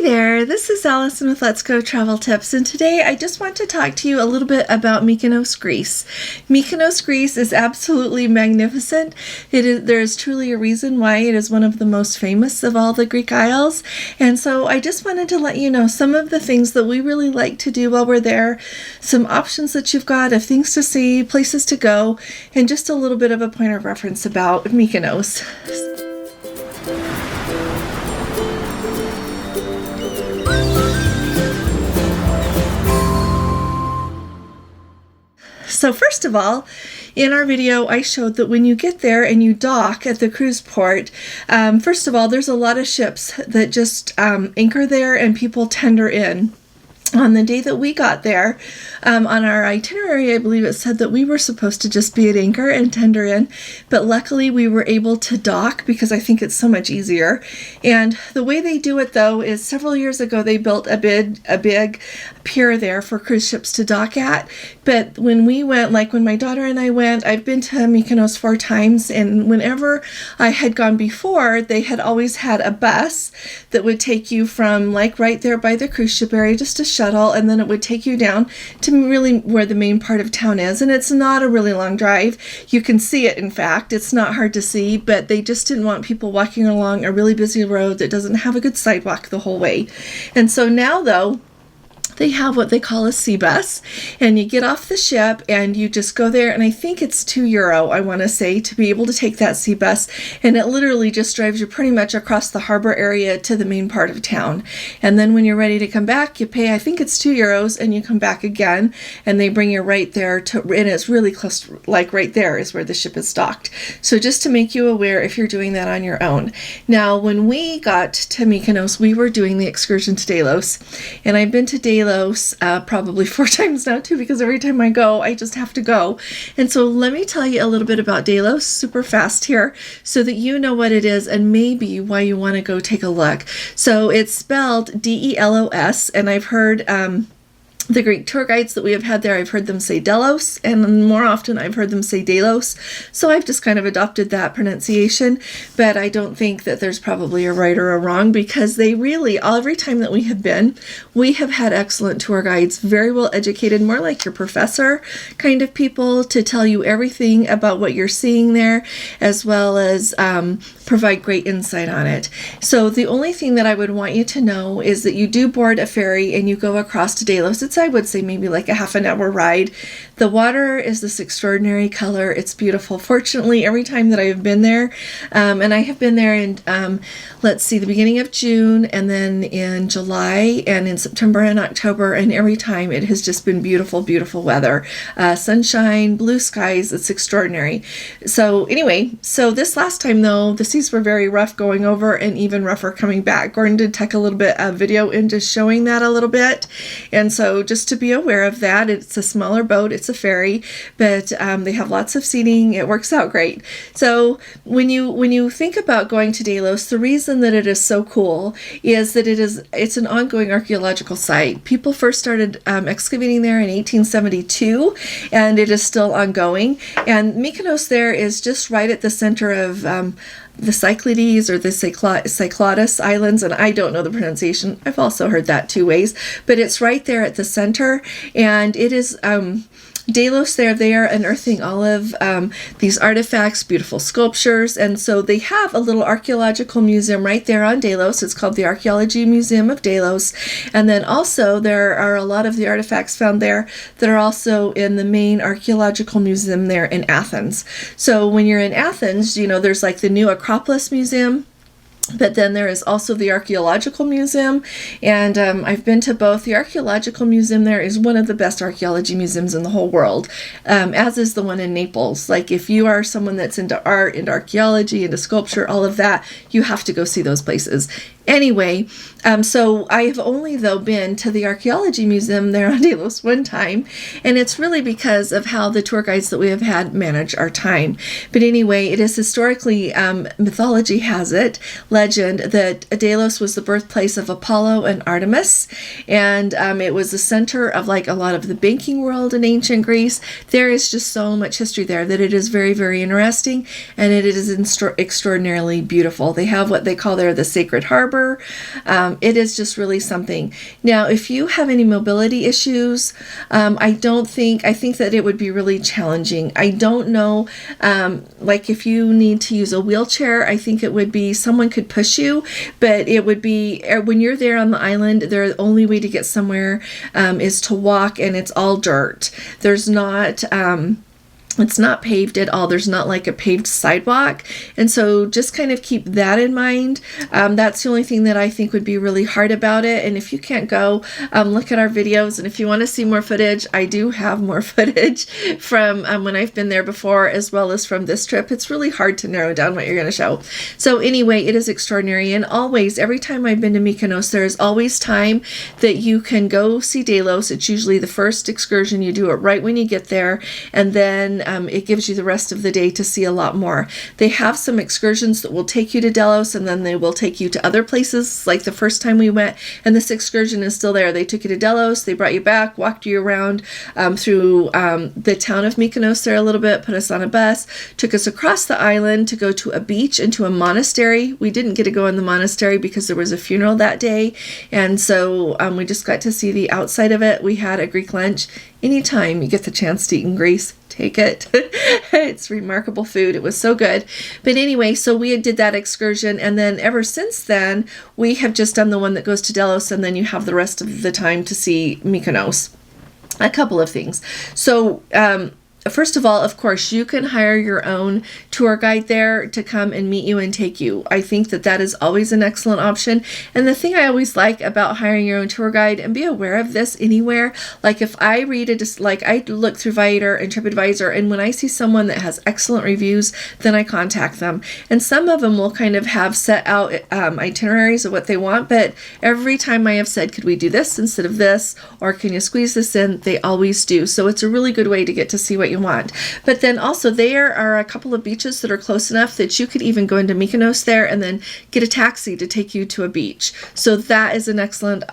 there, this is Allison with Let's Go Travel Tips, and today I just want to talk to you a little bit about Mykonos, Greece. Mykonos, Greece is absolutely magnificent. There is truly a reason why it is one of the most famous of all the Greek isles, and so I just wanted to let you know some of the things that we really like to do while we're there, some options that you've got of things to see, places to go, and just a little bit of a point of reference about Mykonos. So first of all, in our video, I showed that when you get there and you dock at the cruise port, first of all, there's a lot of ships that just anchor there and people tender in. On the day that we got there, on our itinerary, I believe it said that we were supposed to just be at anchor and tender in, but luckily we were able to dock because I think it's so much easier. And the way they do it, though, is several years ago they built a big pier there for cruise ships to dock at. But when we went, like when my daughter and I went, I've been to Mykonos 4 times, and whenever I had gone before, they had always had a bus that would take you from like right there by the cruise ship area, just a shuttle, and then it would take you down to really where the main part of town is. And it's not a really long drive. You can see it, in fact. It's not hard to see, but they just didn't want people walking along a really busy road that doesn't have a good sidewalk the whole way. And so now, though, they have what they call a sea bus, and you get off the ship and you just go there, and I think it's €2, I want to say, to be able to take that sea bus, and it literally just drives you pretty much across the harbor area to the main part of town. And then when you're ready to come back, you pay, I think it's €2, and you come back again, and they bring you right there to, and it's really close, like right there is where the ship is docked. So just to make you aware if you're doing that on your own. Now, when we got to Mykonos, we were doing the excursion to Delos, and I've been to Delos probably 4 times now too, because every time I go, I just have to go. And so let me tell you a little bit about Delos super fast here so that you know what it is and maybe why you want to go take a look. So it's spelled Delos, and I've heard the Greek tour guides that we have had there, I've heard them say Delos, and more often I've heard them say Delos, so I've just kind of adopted that pronunciation, but I don't think that there's probably a right or a wrong, because they really, every time that we have been, we have had excellent tour guides, very well educated, more like your professor kind of people, to tell you everything about what you're seeing there, as well as provide great insight on it. So the only thing that I would want you to know is that you do board a ferry and you go across to Delos. It's, I would say, maybe like a half an hour ride. The water is this extraordinary color. It's beautiful. Fortunately, every time that I have been there, and I have been there in, let's see, the beginning of June, and then in July, and in September and October, and every time it has just been beautiful, beautiful weather. Sunshine, blue skies, it's extraordinary. So anyway, so this last time though, the seas were very rough going over and even rougher coming back. Gordon did take a little bit of video into showing that a little bit, and so just to be aware of that, it's a smaller boat, it's a ferry, but they have lots of seating. It works out great. So when you think about going to Delos, the reason that it is so cool is that it's an ongoing archaeological site. People first started excavating there in 1872, and it is still ongoing. And Mykonos there is just right at the center of the Cyclades or the Cyclades Islands, and I don't know the pronunciation. I've also heard that 2 ways, but it's right there at the center, and it is Delos there, they are unearthing all of these artifacts, beautiful sculptures, and so they have a little archaeological museum right there on Delos. It's called the Archaeology Museum of Delos, and then also there are a lot of the artifacts found there that are also in the main archaeological museum there in Athens. So when you're in Athens, you know, there's like the new Acropolis Museum, but then there is also the Archaeological Museum, and I've been to both. The Archaeological Museum there is one of the best archaeology museums in the whole world, as is the one in Naples. Like, if you are someone that's into art, into archaeology, into sculpture, all of that, you have to go see those places. Anyway, so I have only, though, been to the Archaeology Museum there on Delos 1 time, and it's really because of how the tour guides that we have had manage our time. But anyway, it is historically, mythology has it, legend, that Delos was the birthplace of Apollo and Artemis, and it was the center of like a lot of the banking world in ancient Greece. There is just so much history there that it is very, very interesting, and it is extraordinarily beautiful. They have what they call there the Sacred Harbor, harbor. It is just really something. Now, if you have any mobility issues, I think that it would be really challenging. I don't know, like if you need to use a wheelchair, I think it would be someone could push you, but it would be, when you're there on the island, the only way to get somewhere is to walk, and it's all dirt. There's not, it's not paved at all. There's not like a paved sidewalk. And so just kind of keep that in mind. That's the only thing that I think would be really hard about it. And if you can't go, look at our videos. And if you want to see more footage, I do have more footage from when I've been there before, as well as from this trip. It's really hard to narrow down what you're going to show. So anyway, it is extraordinary. And always, every time I've been to Mykonos, there's always time that you can go see Delos. It's usually the first excursion. You do it right when you get there. And then it gives you the rest of the day to see a lot more. They have some excursions that will take you to Delos, and then they will take you to other places. Like the first time we went, and this excursion is still there. They took you to Delos, they brought you back, walked you around through the town of Mykonos there a little bit, put us on a bus, took us across the island to go to a beach and to a monastery. We didn't get to go in the monastery because there was a funeral that day, and so we just got to see the outside of it. We had a Greek lunch. Anytime you get the chance to eat in Greece, take it. It's remarkable food. It was so good. But anyway, so we did that excursion, and then ever since then, we have just done the one that goes to Delos, and then you have the rest of the time to see Mykonos. A couple of things. So, first of all, of course, you can hire your own tour guide there to come and meet you and take you. I think that that is always an excellent option. And the thing I always like about hiring your own tour guide, and be aware of this anywhere, like if I read it, like I look through Viator and TripAdvisor, and when I see someone that has excellent reviews, then I contact them. And some of them will kind of have set out itineraries of what they want, but every time I have said, could we do this instead of this, or can you squeeze this in, they always do. So it's a really good way to get to see what you want. But then also there are a couple of beaches that are close enough that you could even go into Mykonos there and then get a taxi to take you to a beach. So that is an excellent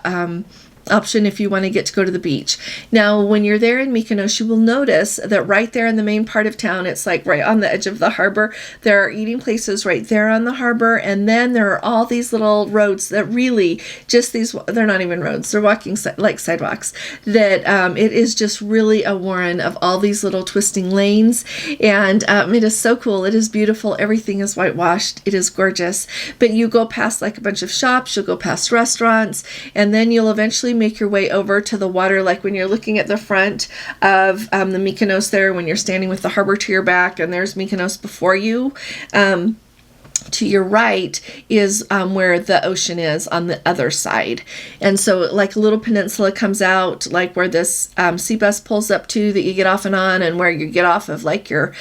option if you want to get to go to the beach. Now, when you're there in Mykonos, you will notice that right there in the main part of town, it's like right on the edge of the harbor, there are eating places right there on the harbor, and then there are all these little roads that really just these, they're not even roads, they're walking like sidewalks, that it is just really a warren of all these little twisting lanes, and it is so cool. It is beautiful. Everything is whitewashed. It is gorgeous. But you go past like a bunch of shops, you'll go past restaurants, and then you'll eventually make your way over to the water, like when you're looking at the front of the Mykonos there, when you're standing with the harbor to your back and there's Mykonos before you. To your right is where the ocean is on the other side. And so like a little peninsula comes out, like where this sea bus pulls up to that you get off and on, and where you get off of like your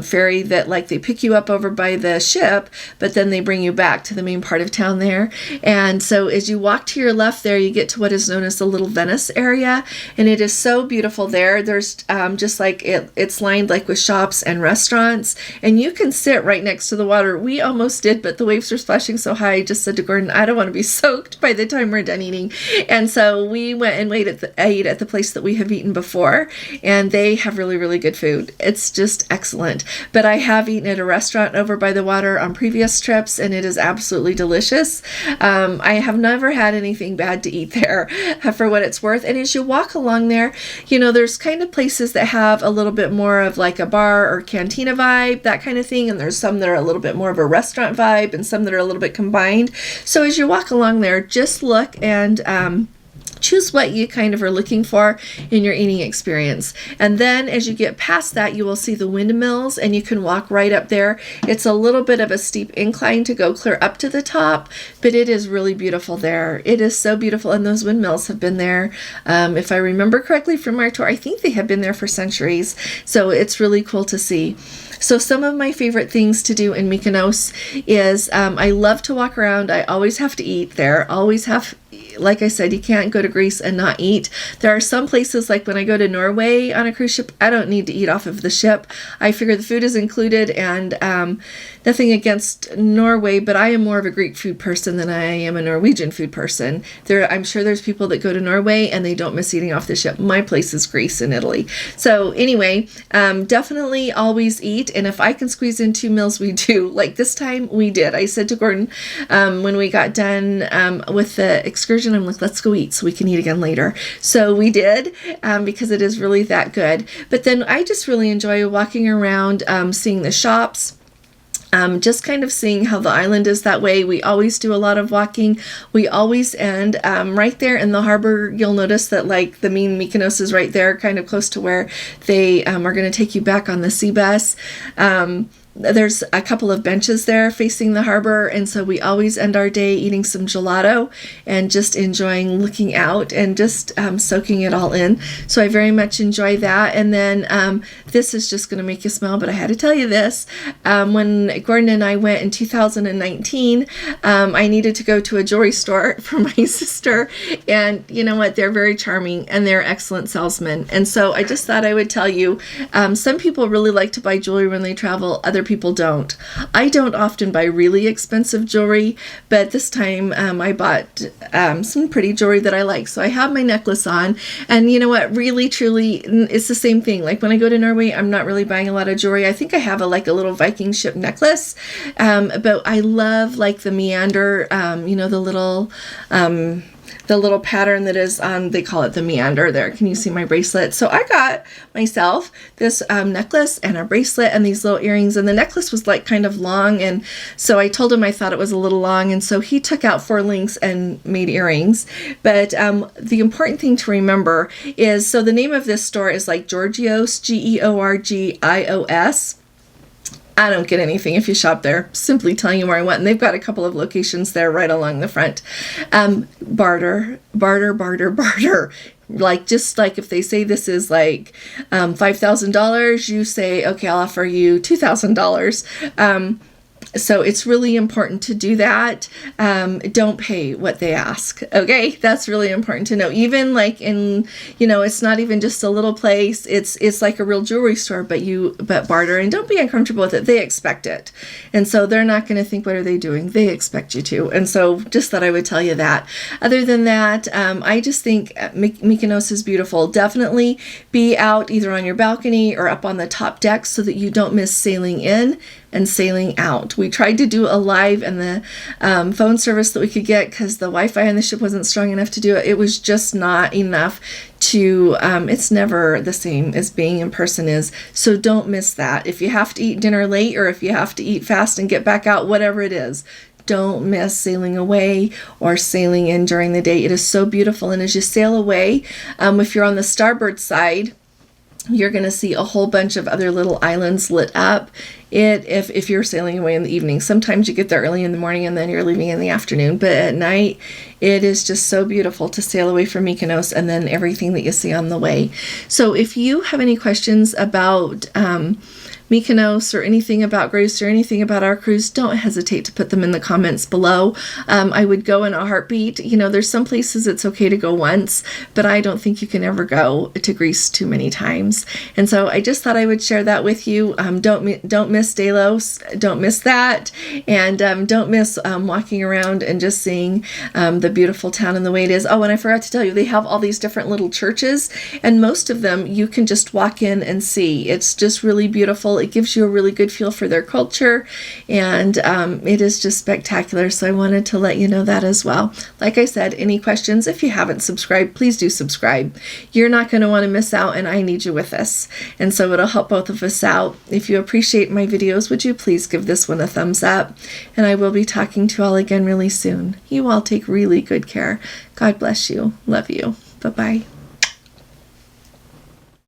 ferry that like they pick you up over by the ship, but then they bring you back to the main part of town there. And so as you walk to your left there, you get to what is known as the Little Venice area, and it is so beautiful there. There's just like it's lined like with shops and restaurants, and you can sit right next to the water. We almost did, but the waves were splashing so high, I just said to Gordon, I don't want to be soaked by the time we're done eating. And so we went and ate at the place that we have eaten before, and they have really, really good food. It's just excellent. But I have eaten at a restaurant over by the water on previous trips, and it is absolutely delicious. I have never had anything bad to eat there for what it's worth. And as you walk along there, you know, there's kind of places that have a little bit more of like a bar or cantina vibe, that kind of thing, and there's some that are a little bit more of a restaurant vibe, and some that are a little bit combined. So as you walk along there, just look and choose what you kind of are looking for in your eating experience. And then as you get past that, you will see the windmills, and you can walk right up there. It's a little bit of a steep incline to go clear up to the top, but it is really beautiful there. It is so beautiful, and those windmills have been there, if I remember correctly from our tour, I think they have been there for centuries. So it's really cool to see. So some of my favorite things to do in Mykonos is I love to walk around. I always have to eat there, always have like I said, you can't go to Greece and not eat. There are some places, like when I go to Norway on a cruise ship, I don't need to eat off of the ship. I figure the food is included, and nothing against Norway, but I am more of a Greek food person than I am a Norwegian food person. I'm sure there's people that go to Norway and they don't miss eating off the ship. My place is Greece and Italy. So anyway, definitely always eat. And if I can squeeze in 2 meals, we do. Like this time we did. I said to Gordon, when we got done with the excursion, I'm like, let's go eat so we can eat again later. So we did, because it is really that good. But then I just really enjoy walking around, seeing the shops. Just kind of seeing how the island is that way. We always do a lot of walking. We always end right there in the harbor. You'll notice that like the main Mykonos is right there, kind of close to where they are going to take you back on the sea bus. There's a couple of benches there facing the harbor, and so we always end our day eating some gelato and just enjoying looking out and just soaking it all in. So I very much enjoy that. And then this is just going to make you smile, but I had to tell you this. When Gordon and I went in 2019, I needed to go to a jewelry store for my sister, and you know what? They're very charming and they're excellent salesmen. And so I just thought I would tell you, some people really like to buy jewelry when they travel. Other people don't. I don't often buy really expensive jewelry, but this time I bought some pretty jewelry that I like. So I have my necklace on, and you know what? Really, truly, it's the same thing. Like when I go to Norway, I'm not really buying a lot of jewelry. I think I have a little Viking ship necklace, but I love like the meander, the little pattern that is on, they call it the meander there. Can you see my bracelet? So I got myself this necklace and a bracelet and these little earrings, and the necklace was like kind of long, and so I told him I thought it was a little long, and so he took out 4 links and made earrings. But the important thing to remember is, so the name of this store is like Georgios, Georgios. I don't get anything if you shop there. Simply telling you where I went. And they've got a couple of locations there right along the front. Barter. Like, just like if they say this is like $5,000, you say, okay, I'll offer you $2,000. So it's really important to do that. Don't pay what they ask. Okay, that's really important to know. Even like in, it's not even just a little place. It's like a real jewelry store, but barter, and don't be uncomfortable with it. They expect it, and so they're not going to think, what are they doing? They expect you to. And so just thought I would tell you that. Other than that, I just think Mykonos is beautiful. Definitely be out either on your balcony or up on the top deck so that you don't miss sailing in and sailing out. We tried to do a live and the phone service that we could get, because the Wi-Fi on the ship wasn't strong enough to do it. It was just not enough to, it's never the same as being in person is. So don't miss that. If you have to eat dinner late, or if you have to eat fast and get back out, whatever it is, don't miss sailing away or sailing in during the day. It is so beautiful. And as you sail away, if you're on the starboard side, you're going to see a whole bunch of other little islands lit up. If you're sailing away in the evening, sometimes you get there early in the morning and then you're leaving in the afternoon. But at night, it is just so beautiful to sail away from Mykonos and then everything that you see on the way. So if you have any questions about Mykonos or anything about Greece or anything about our cruise, don't hesitate to put them in the comments below. I would go in a heartbeat. There's some places it's okay to go once, but I don't think you can ever go to Greece too many times. And so I just thought I would share that with you. Don't miss Delos. Don't miss that. And don't miss walking around and just seeing the beautiful town and the way it is. Oh, and I forgot to tell you, they have all these different little churches, and most of them you can just walk in and see. It's just really beautiful. It gives you a really good feel for their culture, and it is just spectacular. So I wanted to let you know that as well. Like I said, any questions, if you haven't subscribed, please do subscribe. You're not going to want to miss out, and I need you with us. And so it'll help both of us out. If you appreciate my videos, would you please give this one a thumbs up? And I will be talking to you all again really soon. You all take really good care. God bless you. Love you. Bye-bye.